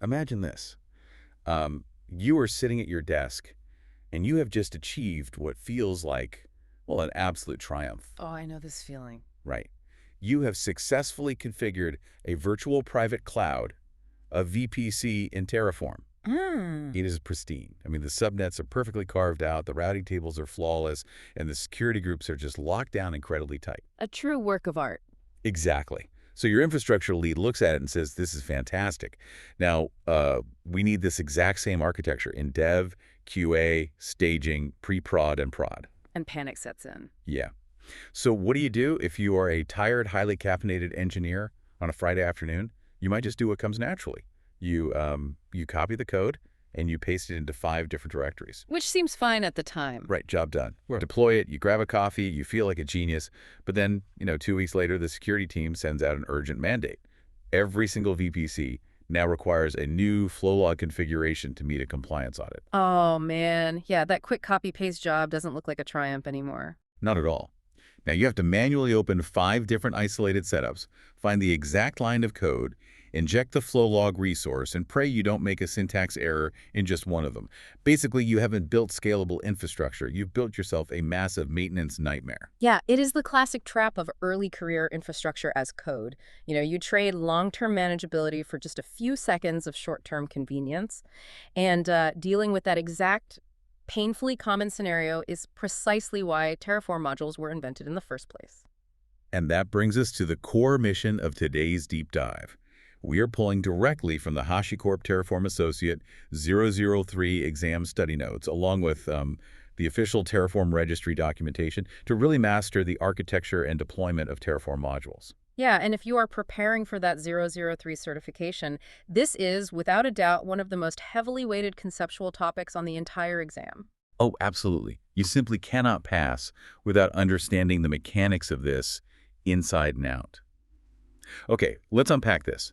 imagine this. You are sitting at your desk, and you have just achieved what feels like, well, an absolute triumph, Oh, I know this feeling. right? You have successfully configured a virtual private cloud, a VPC in Terraform. Hmm. It is pristine. I mean, the subnets are perfectly carved out, the routing tables are flawless, and the security groups are just locked down incredibly tight. A true work of art. Exactly. So your infrastructure lead looks at it and says, this is fantastic. Now, we need this exact same architecture in dev, QA, staging, pre-prod, and prod. And panic sets in. Yeah. So what do you do if you are a tired, highly caffeinated engineer on a Friday afternoon? You might just do what comes naturally. You copy the code and you paste it into 5 different directories. Which seems fine at the time. Right, job done. Deploy it, you grab a coffee, you feel like a genius, but then, 2 weeks later, the security team sends out an urgent mandate. Every single VPC now requires a new flow log configuration to meet a compliance audit. Oh, man. Yeah, that quick copy-paste job doesn't look like a triumph anymore. Not at all. Now, you have to manually open 5 different isolated setups, find the exact line of code, inject the flow log resource, and pray you don't make a syntax error in just one of them. Basically, you haven't built scalable infrastructure. You've built yourself a massive maintenance nightmare. Yeah, it is the classic trap of early career infrastructure as code. You trade long-term manageability for just a few seconds of short-term convenience. And dealing with that exact painfully common scenario is precisely why Terraform modules were invented in the first place. And that brings us to the core mission of today's deep dive. We are pulling directly from the HashiCorp Terraform Associate 003 exam study notes, along with the official Terraform Registry documentation, to really master the architecture and deployment of Terraform modules. Yeah, and if you are preparing for that 003 certification, this is, without a doubt, one of the most heavily weighted conceptual topics on the entire exam. Oh, absolutely. You simply cannot pass without understanding the mechanics of this inside and out. Okay, let's unpack this.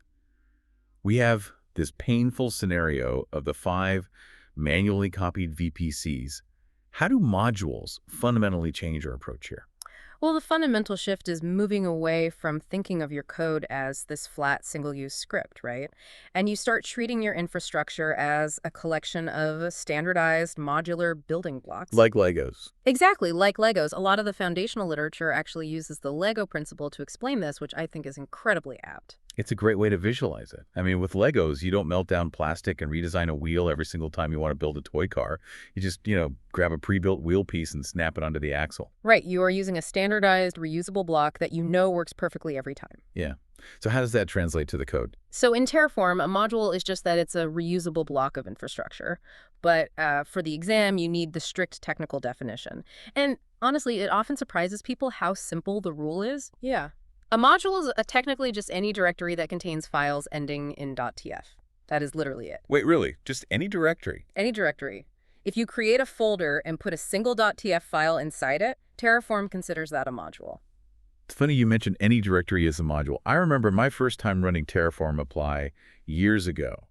We have this painful scenario of the 5 manually copied VPCs. How do modules fundamentally change our approach here? Well, the fundamental shift is moving away from thinking of your code as this flat single-use script, right? And you start treating your infrastructure as a collection of standardized modular building blocks. Like Legos. Exactly, like Legos. A lot of the foundational literature actually uses the Lego principle to explain this, which I think is incredibly apt. It's a great way to visualize it. I mean, with Legos, you don't melt down plastic and redesign a wheel every single time you want to build a toy car. You just, grab a pre-built wheel piece and snap it onto the axle. Right, you are using a standardized, reusable block that you know works perfectly every time. Yeah. So how does that translate to the code? So in Terraform, a module is just that it's a reusable block of infrastructure. But for the exam, you need the strict technical definition. And honestly, it often surprises people how simple the rule is. Yeah. A module is technically just any directory that contains files ending in .tf. That is literally it. Wait, really? Just any directory? Any directory. If you create a folder and put a single .tf file inside it, Terraform considers that a module. It's funny you mentioned any directory as a module. I remember my first time running Terraform Apply years ago,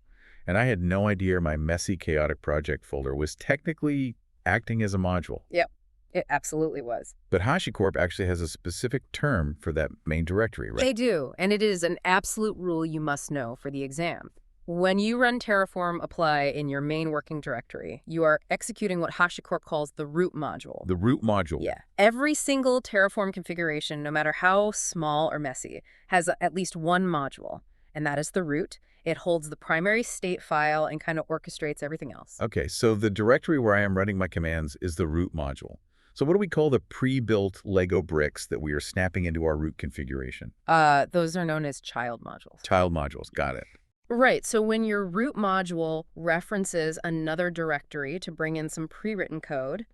and I had no idea my messy, chaotic project folder was technically acting as a module. Yep. It absolutely was. But HashiCorp actually has a specific term for that main directory, right? They do, and it is an absolute rule you must know for the exam. When you run Terraform Apply in your main working directory, you are executing what HashiCorp calls the root module. The root module. Yeah. Every single Terraform configuration, no matter how small or messy, has at least one module, and that is the root. It holds the primary state file and kind of orchestrates everything else. Okay, so the directory where I am running my commands is the root module. So what do we call the pre-built Lego bricks that we are snapping into our root configuration? Those are known as child modules. Child modules, got it. Right, so when your root module references another directory to bring in some pre-written code,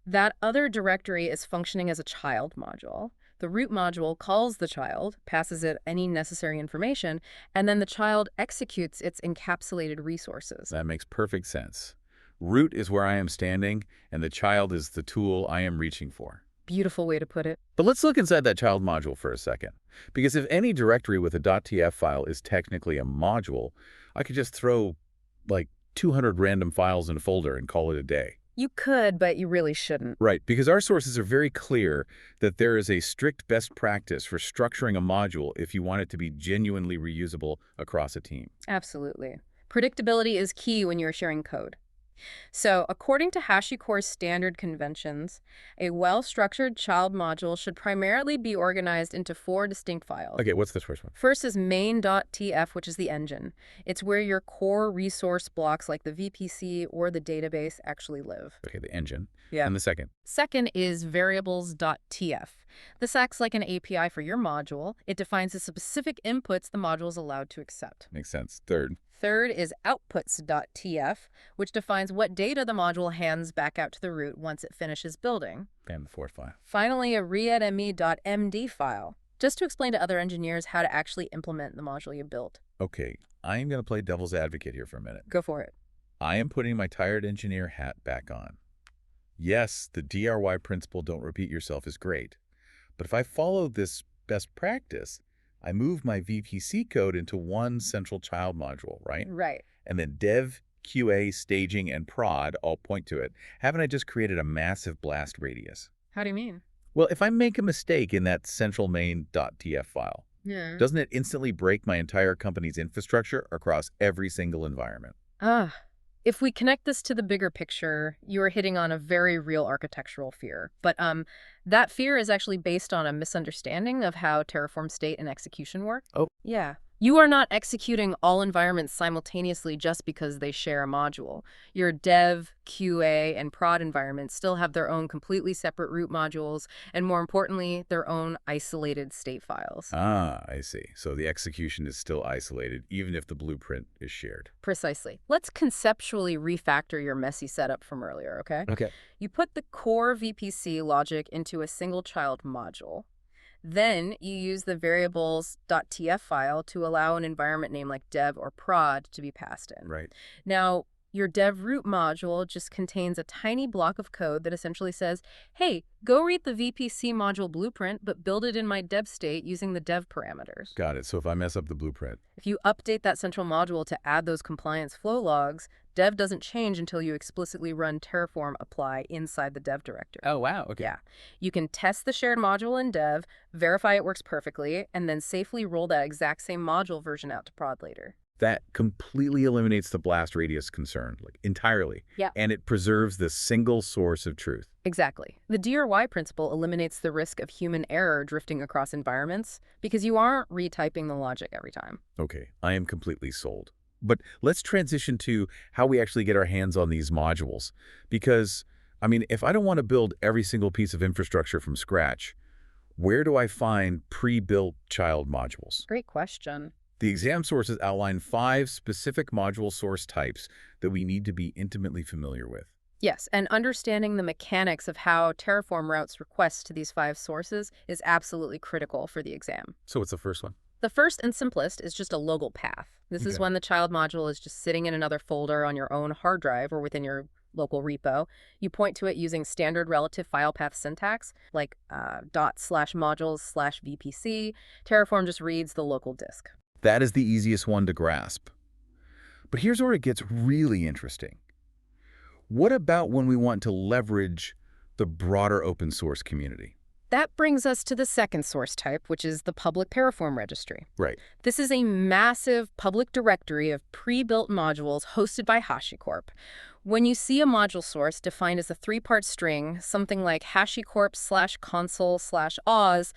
that other directory is functioning as a child module. The root module calls the child, passes it any necessary information, and then the child executes its encapsulated resources. That makes perfect sense. Root is where I am standing, and the child is the tool I am reaching for. Beautiful way to put it. But let's look inside that child module for a second. Because if any directory with a .tf file is technically a module, I could just throw, 200 random files in a folder and call it a day. You could, but you really shouldn't. Right, because our sources are very clear that there is a strict best practice for structuring a module if you want it to be genuinely reusable across a team. Absolutely. Predictability is key when you're sharing code. So, according to HashiCorp's standard conventions, a well-structured child module should primarily be organized into 4 distinct files. Okay, what's this first one? First is main.tf, which is the engine. It's where your core resource blocks like the VPC or the database actually live. Okay, the engine. Yeah. And the second? Second is variables.tf. This acts like an API for your module. It defines the specific inputs the module is allowed to accept. Makes sense. Third? Third is outputs.tf, which defines what data the module hands back out to the root once it finishes building. And the fourth file? Finally, a readme.md file, just to explain to other engineers how to actually implement the module you built. Okay, I'm going to play devil's advocate here for a minute. Go for it. I am putting my tired engineer hat back on. Yes, the DRY principle, don't repeat yourself, is great. But if I follow this best practice, I move my VPC code into one central child module, right? Right. And then dev, QA, staging, and prod all point to it. Haven't I just created a massive blast radius? How do you mean? Well, if I make a mistake in that central main.tf file, Yeah. doesn't it instantly break my entire company's infrastructure across every single environment? If we connect this to the bigger picture, you are hitting on a very real architectural fear. But that fear is actually based on a misunderstanding of how Terraform state and execution work. Oh. Yeah. You are not executing all environments simultaneously just because they share a module. Your dev, QA, and prod environments still have their own completely separate root modules, and more importantly, their own isolated state files. Ah, I see. So the execution is still isolated, even if the blueprint is shared. Precisely. Let's conceptually refactor your messy setup from earlier, okay? Okay. You put the core VPC logic into a single child module. Then you use the variables.tf file to allow an environment name like dev or prod to be passed in. Right. Now, your dev root module just contains a tiny block of code that essentially says, hey, go read the VPC module blueprint, but build it in my dev state using the dev parameters. Got it. So if I mess up the blueprint. If you update that central module to add those compliance flow logs, dev doesn't change until you explicitly run Terraform apply inside the dev directory. Oh, wow. Okay. Yeah. You can test the shared module in dev, verify it works perfectly, and then safely roll that exact same module version out to prod later. That completely eliminates the blast radius concern, like entirely. Yeah. And it preserves the single source of truth. Exactly. The DRY principle eliminates the risk of human error drifting across environments because you aren't retyping the logic every time. Okay, I am completely sold. But let's transition to how we actually get our hands on these modules. Because, I mean, if I don't want to build every single piece of infrastructure from scratch, where do I find pre-built child modules? Great question. The exam sources outline 5 specific module source types that we need to be intimately familiar with. Yes, and understanding the mechanics of how Terraform routes requests to these 5 sources is absolutely critical for the exam. So what's the first one? The first and simplest is just a local path. This is Okay. when the child module is just sitting in another folder on your own hard drive or within your local repo. You point to it using standard relative file path syntax, like /modules/VPC. Terraform just reads the local disk. That is the easiest one to grasp. But here's where it gets really interesting. What about when we want to leverage the broader open source community? That brings us to the second source type, which is the public Terraform Registry. Right. This is a massive public directory of pre-built modules hosted by HashiCorp. When you see a module source defined as a 3-part string, something like HashiCorp/console/Oz,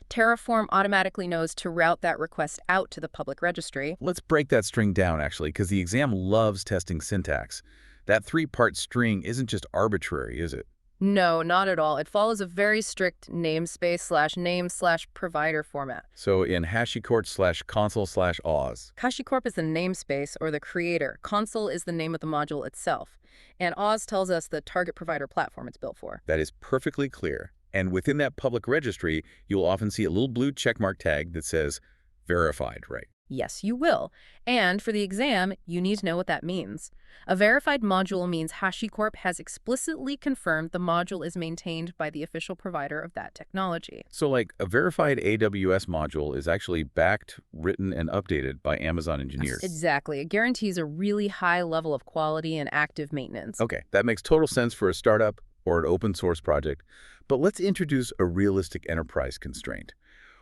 Terraform automatically knows to route that request out to the public registry. Let's break that string down, actually, because the exam loves testing syntax. That 3-part string isn't just arbitrary, is it? No, not at all. It follows a very strict namespace/name/provider format. So in HashiCorp/console/Oz. HashiCorp is the namespace or the creator. Console is the name of the module itself. And Oz tells us the target provider platform it's built for. That is perfectly clear. And within that public registry, you'll often see a little blue checkmark tag that says verified, right? Yes, you will. And for the exam, you need to know what that means. A verified module means HashiCorp has explicitly confirmed the module is maintained by the official provider of that technology. So like a verified AWS module is actually backed, written, and updated by Amazon engineers. Exactly. It guarantees a really high level of quality and active maintenance. Okay, that makes total sense for a startup or an open source project. But let's introduce a realistic enterprise constraint.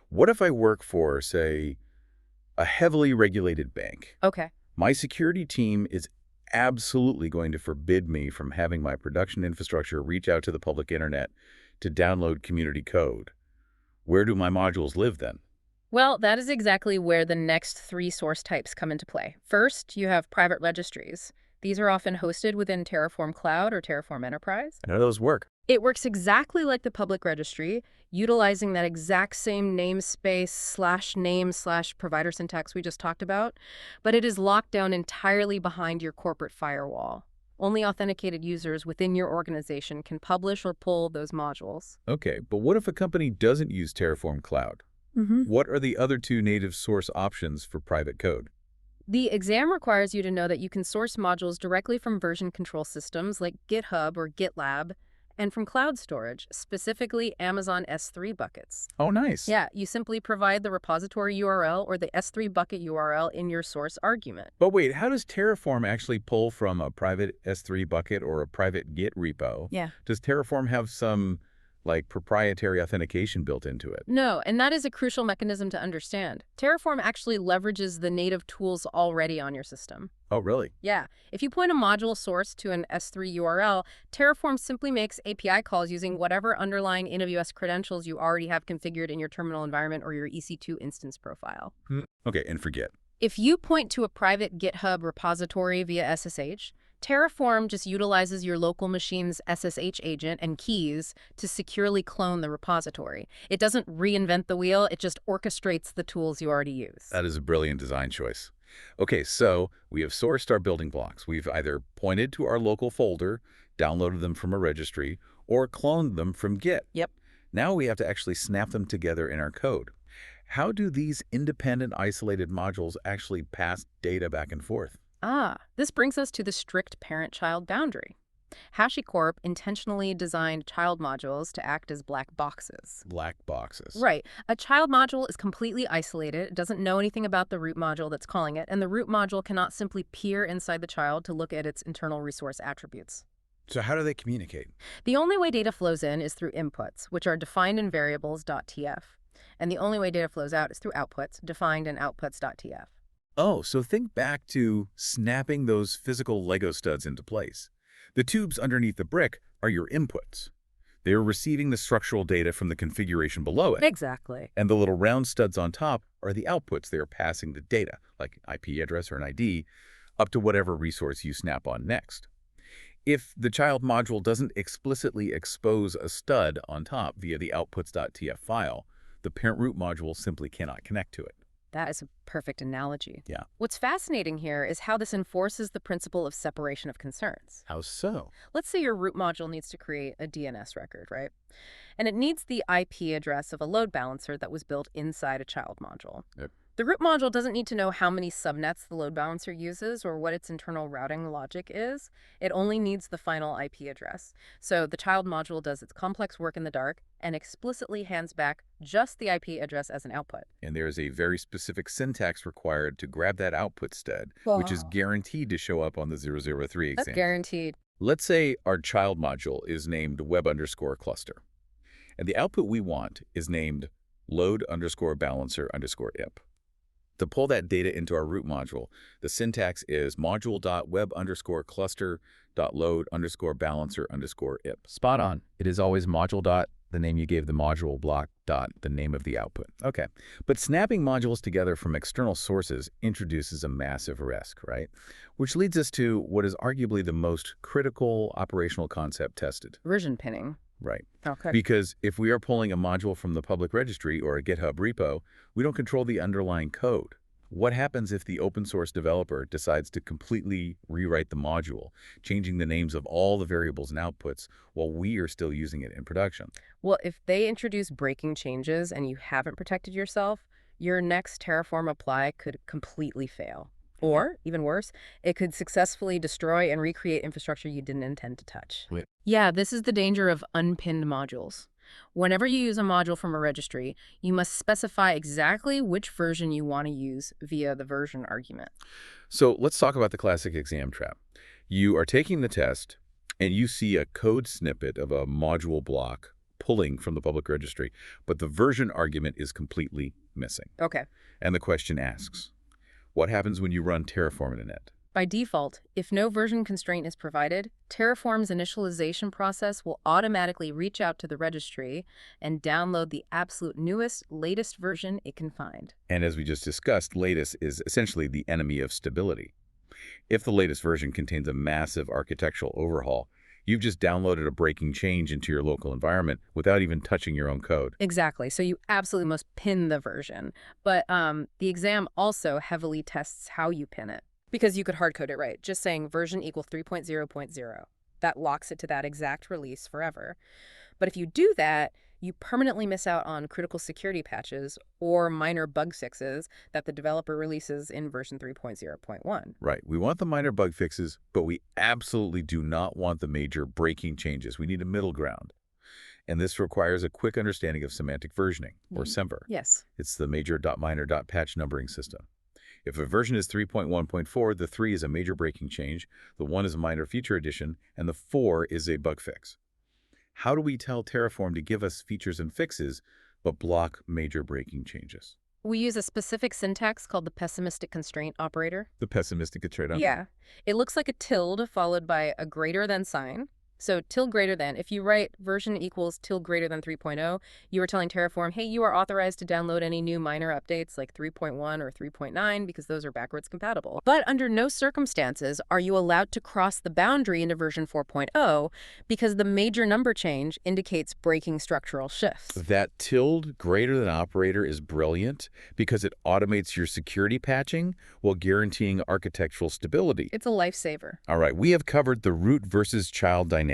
What if I work for, say, a heavily regulated bank? Okay. My security team is absolutely going to forbid me from having my production infrastructure reach out to the public internet to download community code. Where do my modules live then? Well, that is exactly where the next three source types come into play. First, you have private registries. These are often hosted within Terraform Cloud or Terraform Enterprise. How do those work? It works exactly like the public registry, utilizing that exact same namespace /name/provider syntax we just talked about, but it is locked down entirely behind your corporate firewall. Only authenticated users within your organization can publish or pull those modules. Okay, but what if a company doesn't use Terraform Cloud? Mm-hmm. What are the other two native source options for private code? The exam requires you to know that you can source modules directly from version control systems like GitHub or GitLab, and from cloud storage, specifically Amazon S3 buckets. Oh, nice. Yeah, you simply provide the repository URL or the S3 bucket URL in your source argument. But wait, how does Terraform actually pull from a private S3 bucket or a private Git repo? Yeah. Does Terraform have some, proprietary authentication built into it? No, and that is a crucial mechanism to understand. Terraform actually leverages the native tools already on your system. Oh, really? Yeah, if you point a module source to an S3 URL, Terraform simply makes API calls using whatever underlying AWS credentials you already have configured in your terminal environment or your EC2 instance profile. Okay, and forget. If you point to a private GitHub repository via SSH, Terraform just utilizes your local machine's SSH agent and keys to securely clone the repository. It doesn't reinvent the wheel, it just orchestrates the tools you already use. That is a brilliant design choice. Okay, so we have sourced our building blocks. We've either pointed to our local folder, downloaded them from a registry, or cloned them from Git. Yep. Now we have to actually snap them together in our code. How do these independent, isolated modules actually pass data back and forth? This brings us to the strict parent-child boundary. HashiCorp intentionally designed child modules to act as black boxes. Black boxes. Right. A child module is completely isolated, it doesn't know anything about the root module that's calling it, and the root module cannot simply peer inside the child to look at its internal resource attributes. So how do they communicate? The only way data flows in is through inputs, which are defined in variables.tf. And the only way data flows out is through outputs, defined in outputs.tf. Oh, so think back to snapping those physical Lego studs into place. The tubes underneath the brick are your inputs. They are receiving the structural data from the configuration below it. Exactly. And the little round studs on top are the outputs. They are passing the data, like IP address or an ID, up to whatever resource you snap on next. If the child module doesn't explicitly expose a stud on top via the outputs.tf file, the parent root module simply cannot connect to it. That is a perfect analogy. Yeah. What's fascinating here is how this enforces the principle of separation of concerns. How so? Let's say your root module needs to create a DNS record, right? And it needs the IP address of a load balancer that was built inside a child module. Yep. The root module doesn't need to know how many subnets the load balancer uses or what its internal routing logic is. It only needs the final IP address. So the child module does its complex work in the dark and explicitly hands back just the IP address as an output. And there is a very specific syntax required to grab that output stud, which is guaranteed to show up on the 003 exam. That's guaranteed. Let's say our child module is named web_cluster, and the output we want is named load_balancer_ip. To pull that data into our root module, the syntax is module.web_cluster.load_balancer_ip. Spot on. It is always module dot, the name you gave the module, block dot, the name of the output. Okay, but snapping modules together from external sources introduces a massive risk, right? Which leads us to what is arguably the most critical operational concept tested. Version pinning. Right. Okay. Because if we are pulling a module from the public registry or a GitHub repo, we don't control the underlying code. What happens if the open source developer decides to completely rewrite the module, changing the names of all the variables and outputs while we are still using it in production? Well, if they introduce breaking changes and you haven't protected yourself, your next Terraform apply could completely fail. Or, even worse, it could successfully destroy and recreate infrastructure you didn't intend to touch. Wait. Yeah, this is the danger of unpinned modules. Whenever you use a module from a registry, you must specify exactly which version you want to use via the version argument. So let's talk about the classic exam trap. You are taking the test, and you see a code snippet of a module block pulling from the public registry, but the version argument is completely missing. Okay. And the question asks, What happens when you run Terraform init? By default, if no version constraint is provided, Terraform's initialization process will automatically reach out to the registry and download the absolute newest, latest version it can find. And as we just discussed, latest is essentially the enemy of stability. If the latest version contains a massive architectural overhaul, you've just downloaded a breaking change into your local environment without even touching your own code. Exactly. So you absolutely must pin the version. But the exam also heavily tests how you pin it. Because you could hardcode it right, just saying version equals 3.0.0. That locks it to that exact release forever. But if you do that, you permanently miss out on critical security patches or minor bug fixes that the developer releases in version 3.0.1. Right. We want the minor bug fixes, but we absolutely do not want the major breaking changes. We need a middle ground. And this requires a quick understanding of semantic versioning, or SEMVer. Yes. It's the major.minor.patch numbering system. If a version is 3.1.4, the 3 is a major breaking change, the 1 is a minor feature addition, and the 4 is a bug fix. How do we tell Terraform to give us features and fixes, but block major breaking changes? We use a specific syntax called the pessimistic constraint operator. The pessimistic constraint. Yeah. It looks like a tilde followed by a greater than sign. So tilde greater than, if you write version equals tilde greater than 3.0, you are telling Terraform, hey, you are authorized to download any new minor updates like 3.1 or 3.9 because those are backwards compatible. But under no circumstances are you allowed to cross the boundary into version 4.0 because the major number change indicates breaking structural shifts. That tilde greater than operator is brilliant because it automates your security patching while guaranteeing architectural stability. It's a lifesaver. All right, we have covered the root versus child dynamic,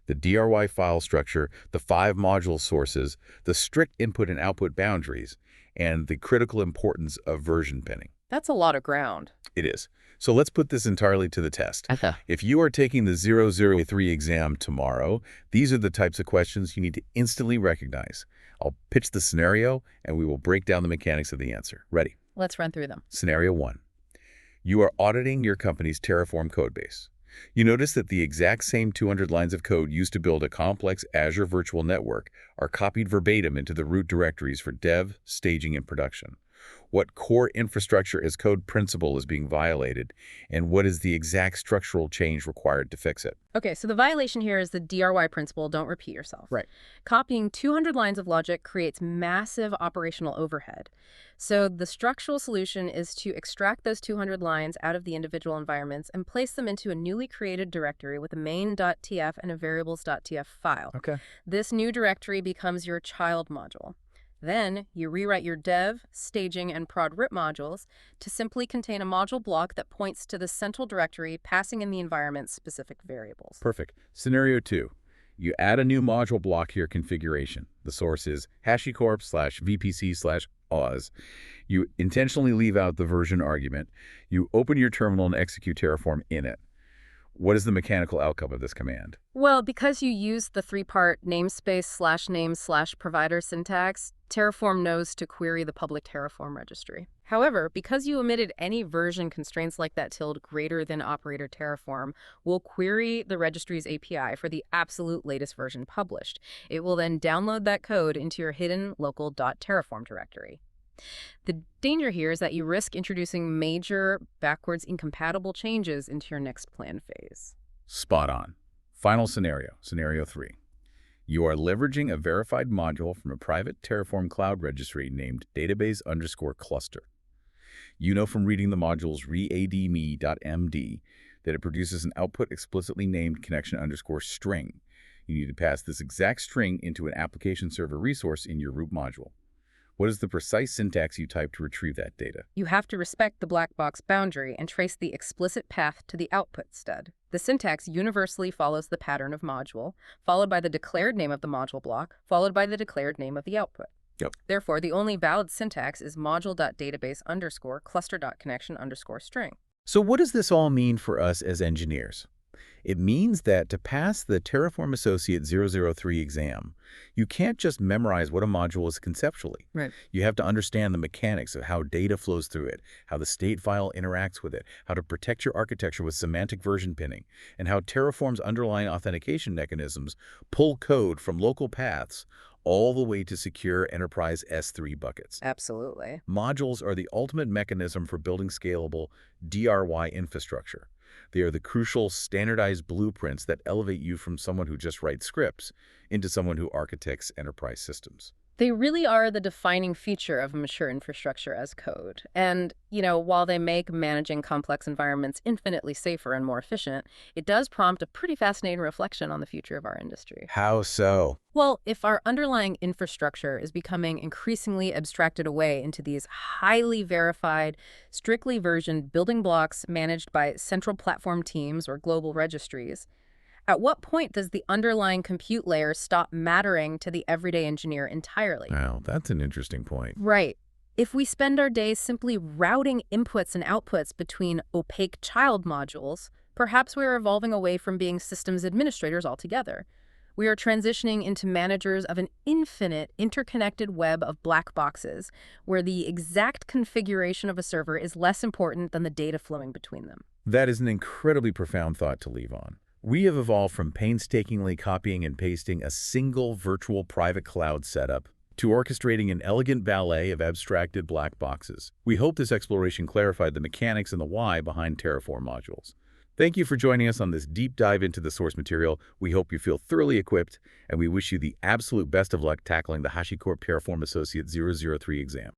the DRY file structure, the 5 module sources, the strict input and output boundaries, and the critical importance of version pinning. That's a lot of ground. It is. So let's put this entirely to the test. If you are taking the 003 exam tomorrow, these are the types of questions you need to instantly recognize. I'll pitch the scenario, and we will break down the mechanics of the answer. Ready? Let's run through them. Scenario 1. You are auditing your company's Terraform codebase. You notice that the exact same 200 lines of code used to build a complex Azure virtual network are copied verbatim into the root directories for dev, staging, and production. What core infrastructure as code principle is being violated, and what is the exact structural change required to fix it? Okay, so the violation here is the DRY principle, don't repeat yourself. Right. Copying 200 lines of logic creates massive operational overhead. So the structural solution is to extract those 200 lines out of the individual environments and place them into a newly created directory with a main.tf and a variables.tf file. Okay. This new directory becomes your child module. Then you rewrite your dev, staging, and prod rip modules to simply contain a module block that points to the central directory, passing in the environment's specific variables. Perfect. Scenario 2. You add a new module block to your configuration. The source is HashiCorp/VPC/Oz. You intentionally leave out the version argument. You open your terminal and execute Terraform init. What is the mechanical outcome of this command? Well, because you use the 3-part namespace/name/provider syntax, Terraform knows to query the public Terraform registry. However, because you omitted any version constraints like that tilde greater than operator, Terraform will query the registry's API for the absolute latest version published. It will then download that code into your hidden local .terraform directory. The danger here is that you risk introducing major backwards incompatible changes into your next plan phase. Spot on. Final scenario, scenario 3. You are leveraging a verified module from a private Terraform cloud registry named database_cluster. You know from reading the module's readme.md that it produces an output explicitly named connection_string. You need to pass this exact string into an application server resource in your root module. What is the precise syntax you type to retrieve that data? You have to respect the black box boundary and trace the explicit path to the output stud. The syntax universally follows the pattern of module, followed by the declared name of the module block, followed by the declared name of the output. Yep. Therefore, the only valid syntax is module.database_cluster.connection_string. So what does this all mean for us as engineers? It means that to pass the Terraform Associate 003 exam, you can't just memorize what a module is conceptually. Right. You have to understand the mechanics of how data flows through it, how the state file interacts with it, how to protect your architecture with semantic version pinning, and how Terraform's underlying authentication mechanisms pull code from local paths all the way to secure enterprise S3 buckets. Absolutely. Modules are the ultimate mechanism for building scalable DRY infrastructure. They are the crucial standardized blueprints that elevate you from someone who just writes scripts into someone who architects enterprise systems. They really are the defining feature of mature infrastructure as code. And, while they make managing complex environments infinitely safer and more efficient, it does prompt a pretty fascinating reflection on the future of our industry. How so? Well, if our underlying infrastructure is becoming increasingly abstracted away into these highly verified, strictly versioned building blocks managed by central platform teams or global registries, at what point does the underlying compute layer stop mattering to the everyday engineer entirely? Well, that's an interesting point. Right. If we spend our days simply routing inputs and outputs between opaque child modules, perhaps we are evolving away from being systems administrators altogether. We are transitioning into managers of an infinite, interconnected web of black boxes, where the exact configuration of a server is less important than the data flowing between them. That is an incredibly profound thought to leave on. We have evolved from painstakingly copying and pasting a single virtual private cloud setup to orchestrating an elegant ballet of abstracted black boxes. We hope this exploration clarified the mechanics and the why behind Terraform modules. Thank you for joining us on this deep dive into the source material. We hope you feel thoroughly equipped, and we wish you the absolute best of luck tackling the HashiCorp Terraform Associate 003 exam.